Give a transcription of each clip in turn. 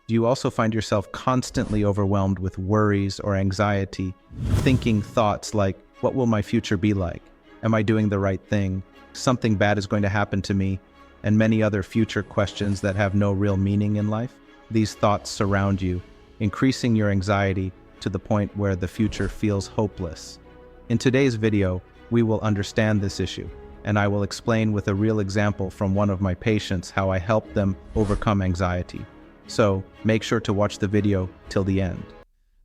Do you also find yourself constantly overwhelmed with worries or anxiety, thinking thoughts like, what will my future be like? Am I doing the right thing? Something bad is going to happen to me, and many other future questions that have no real meaning in life? These thoughts surround you, increasing your anxiety to the point where the future feels hopeless. In today's video, we will understand this issue, and I will explain with a real example from one of my patients how I helped them overcome anxiety. So, make sure to watch the video till the end.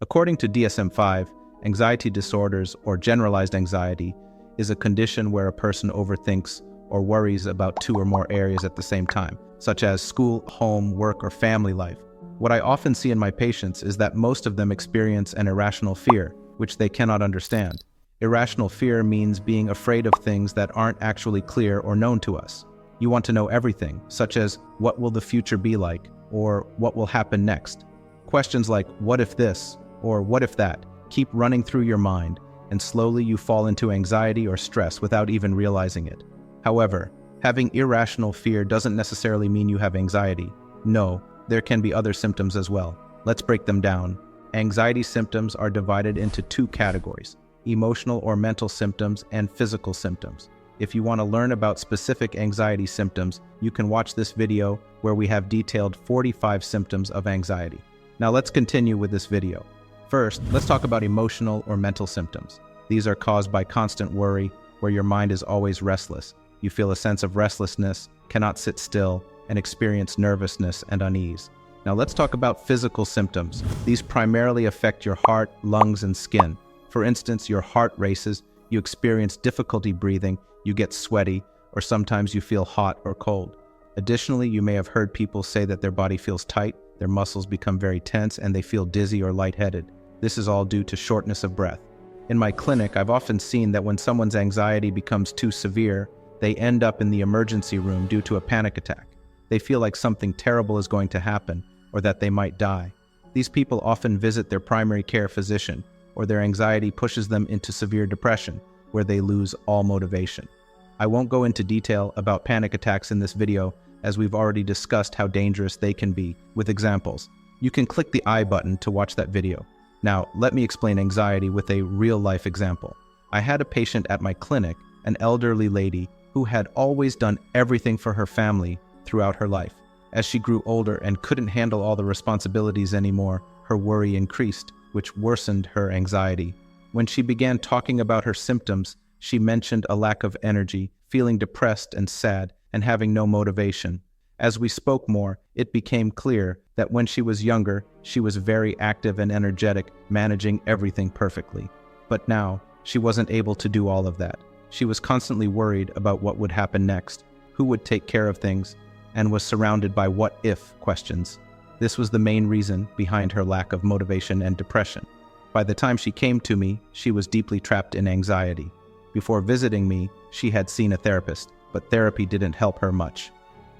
According to DSM-5, anxiety disorders or generalized anxiety is a condition where a person overthinks or worries about two or more areas at the same time, such as school, home, work, or family life. What I often see in my patients is that most of them experience an irrational fear, which they cannot understand. Irrational fear means being afraid of things that aren't actually clear or known to us. You want to know everything, such as what will the future be like, or what will happen next. Questions like, what if this, or what if that, keep running through your mind, and slowly you fall into anxiety or stress without even realizing it. However, having irrational fear doesn't necessarily mean you have anxiety. No, there can be other symptoms as well. Let's break them down. Anxiety symptoms are divided into two categories: emotional or mental symptoms and physical symptoms. If you want to learn about specific anxiety symptoms, you can watch this video where we have detailed 45 symptoms of anxiety. Now let's continue with this video. First, let's talk about emotional or mental symptoms. These are caused by constant worry, where your mind is always restless. You feel a sense of restlessness, cannot sit still, and experience nervousness and unease. Now let's talk about physical symptoms. These primarily affect your heart, lungs, and skin. For instance, your heart races, you experience difficulty breathing, you get sweaty, or sometimes you feel hot or cold. Additionally, you may have heard people say that their body feels tight, their muscles become very tense, and they feel dizzy or lightheaded. This is all due to shortness of breath. In my clinic, I've often seen that when someone's anxiety becomes too severe, they end up in the emergency room due to a panic attack. They feel like something terrible is going to happen, or that they might die. These people often visit their primary care physician, or their anxiety pushes them into severe depression, where they lose all motivation. I won't go into detail about panic attacks in this video, as we've already discussed how dangerous they can be with examples. You can click the I button to watch that video. Now, let me explain anxiety with a real-life example. I had a patient at my clinic, an elderly lady who had always done everything for her family throughout her life. As she grew older and couldn't handle all the responsibilities anymore, her worry increased, which worsened her anxiety. When she began talking about her symptoms, she mentioned a lack of energy, feeling depressed and sad, and having no motivation. As we spoke more, it became clear that when she was younger, she was very active and energetic, managing everything perfectly. But now, she wasn't able to do all of that. She was constantly worried about what would happen next, who would take care of things, and was surrounded by what-if questions. This was the main reason behind her lack of motivation and depression. By the time she came to me, she was deeply trapped in anxiety. Before visiting me, she had seen a therapist, but therapy didn't help her much.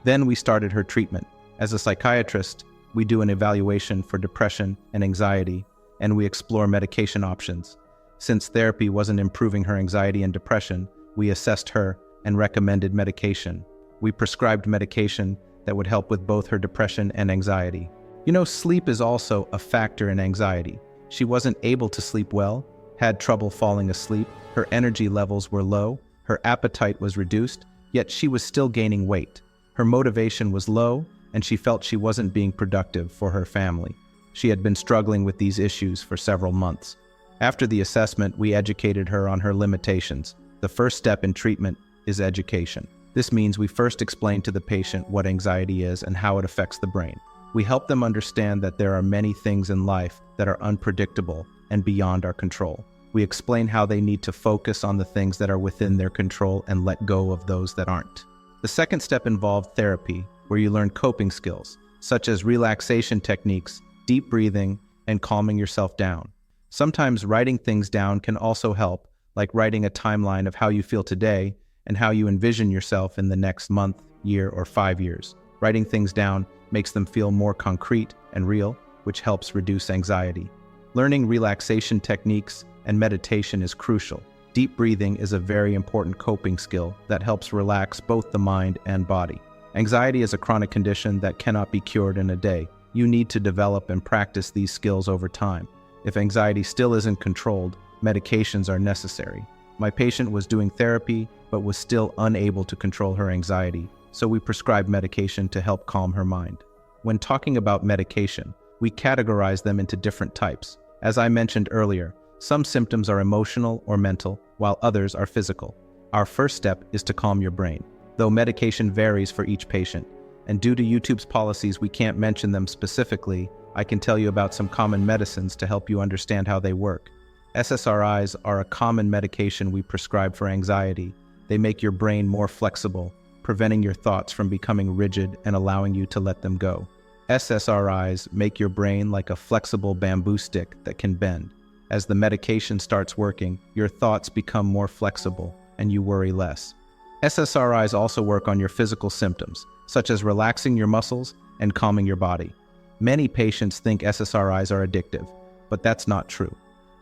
Then we started her treatment. As a psychiatrist, we do an evaluation for depression and anxiety, and we explore medication options. Since therapy wasn't improving her anxiety and depression, we assessed her and recommended medication. We prescribed medication that would help with both her depression and anxiety. You know, sleep is also a factor in anxiety. She wasn't able to sleep well, had trouble falling asleep, her energy levels were low, her appetite was reduced, yet she was still gaining weight. Her motivation was low, and she felt she wasn't being productive for her family. She had been struggling with these issues for several months. After the assessment, we educated her on her limitations. The first step in treatment is education. This means we first explain to the patient what anxiety is and how it affects the brain. We help them understand that there are many things in life that are unpredictable and beyond our control. We explain how they need to focus on the things that are within their control and let go of those that aren't. The second step involved therapy, where you learn coping skills, such as relaxation techniques, deep breathing, and calming yourself down. Sometimes writing things down can also help, like writing a timeline of how you feel today and how you envision yourself in the next month, year, or 5 years. Writing things down makes them feel more concrete and real, which helps reduce anxiety. Learning relaxation techniques and meditation is crucial. Deep breathing is a very important coping skill that helps relax both the mind and body. Anxiety is a chronic condition that cannot be cured in a day. You need to develop and practice these skills over time. If anxiety still isn't controlled, medications are necessary. My patient was doing therapy, but was still unable to control her anxiety, so we prescribed medication to help calm her mind. When talking about medication, we categorize them into different types. As I mentioned earlier, some symptoms are emotional or mental, while others are physical. Our first step is to calm your brain, though medication varies for each patient. And due to YouTube's policies, we can't mention them specifically. I can tell you about some common medicines to help you understand how they work. SSRIs are a common medication we prescribe for anxiety. They make your brain more flexible, preventing your thoughts from becoming rigid and allowing you to let them go. SSRIs make your brain like a flexible bamboo stick that can bend. As the medication starts working, your thoughts become more flexible and you worry less. SSRIs also work on your physical symptoms, such as relaxing your muscles and calming your body. Many patients think SSRIs are addictive, but that's not true.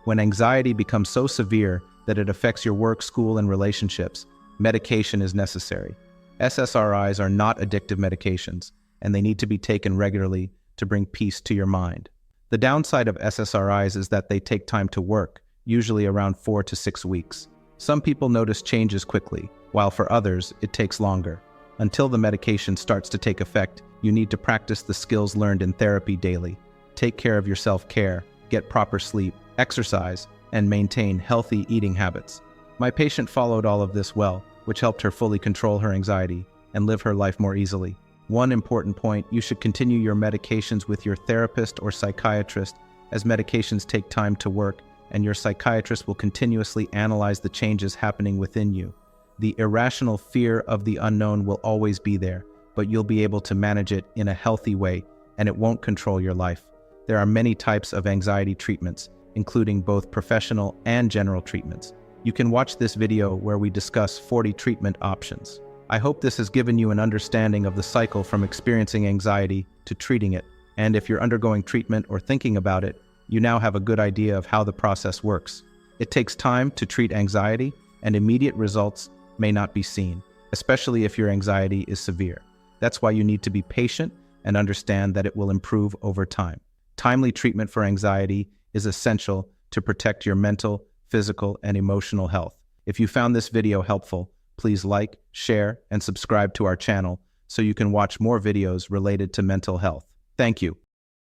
When anxiety becomes so severe that it affects your work, school, and relationships, medication is necessary. SSRIs are not addictive medications, and they need to be taken regularly to bring peace to your mind. The downside of SSRIs is that they take time to work, usually around 4 to 6 weeks. Some people notice changes quickly, while for others, it takes longer. Until the medication starts to take effect, you need to practice the skills learned in therapy daily. Take care of your self-care, get proper sleep, exercise, and maintain healthy eating habits. My patient followed all of this well, which helped her fully control her anxiety and live her life more easily. One important point, you should continue your medications with your therapist or psychiatrist, as medications take time to work, and your psychiatrist will continuously analyze the changes happening within you. The irrational fear of the unknown will always be there, but you'll be able to manage it in a healthy way, and it won't control your life. There are many types of anxiety treatments, including both professional and general treatments. You can watch this video where we discuss 40 treatment options. I hope this has given you an understanding of the cycle from experiencing anxiety to treating it, and if you're undergoing treatment or thinking about it, you now have a good idea of how the process works. It takes time to treat anxiety, and immediate results may not be seen, especially if your anxiety is severe. That's why you need to be patient and understand that it will improve over time. Timely treatment for anxiety is essential to protect your mental, physical, and emotional health. If you found this video helpful, please like, share, and subscribe to our channel so you can watch more videos related to mental health. Thank you.